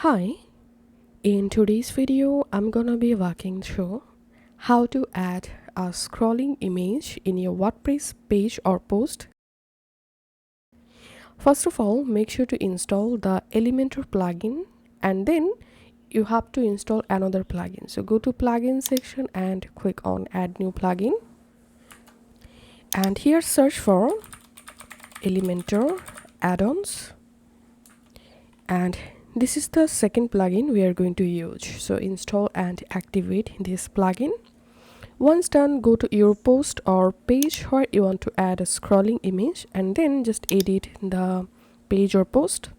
Hi, in today's video I'm gonna be walking through how to add a scrolling image in your WordPress page or post. First of all, make sure to install the Elementor plugin and then you have to install another plugin. So go to plugin section and click on add new plugin, and here search for Elementor add-ons, and this is the second plugin we are going to use. So install and activate this plugin. Once done, go to your post or page where you want to add a scrolling image and then just edit the page or post.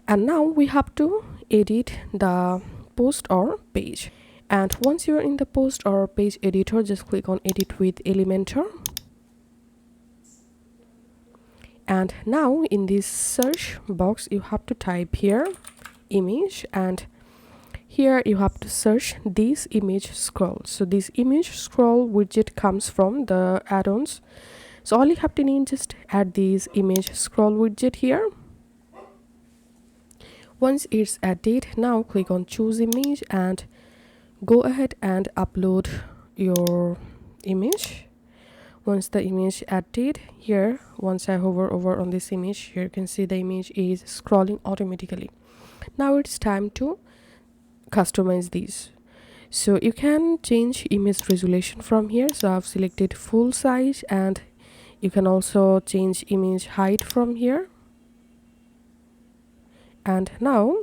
And now we have to edit the post or page. And once you're in the post or page editor, just click on edit with Elementor. And now in this search box you have to type here image, and here you have to search this image scroll. So this image scroll widget comes from the add-ons. So all you have to need, just add this image scroll widget here. Once it's added, now click on choose image and go ahead and upload your image. Once the image added here, once I hover over on this image, here you can see the image is scrolling automatically. Now it's time to customize these. So you can change image resolution from here. So I've selected full size, and you can also change image height from here. And now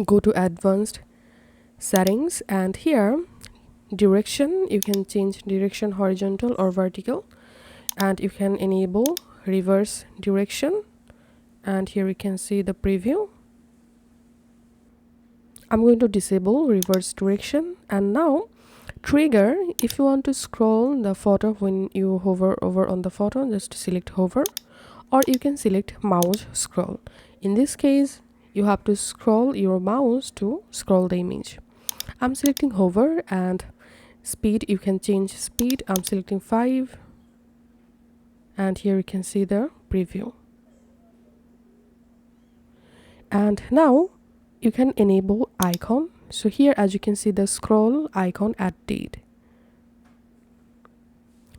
go to advanced settings, and here direction, you can change direction horizontal or vertical, and you can enable reverse direction, and here you can see the preview. I'm going to disable reverse direction. And now trigger, if you want to scroll the photo when you hover over on the photo, just select hover, or you can select mouse scroll. In this case you have to scroll your mouse to scroll the image. I'm selecting hover, and speed, you can change speed. I'm selecting 5, and here you can see the preview. And now you can enable icon. So here, as you can see, the scroll icon added.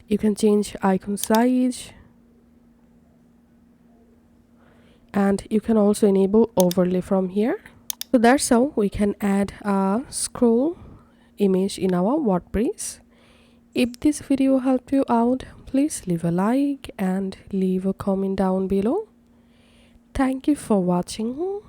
You can change icon size, and you can also enable overlay from here. So that's how we can add a scroll image in our WordPress. If this video helped you out, please leave a like and leave a comment down below. Thank you for watching.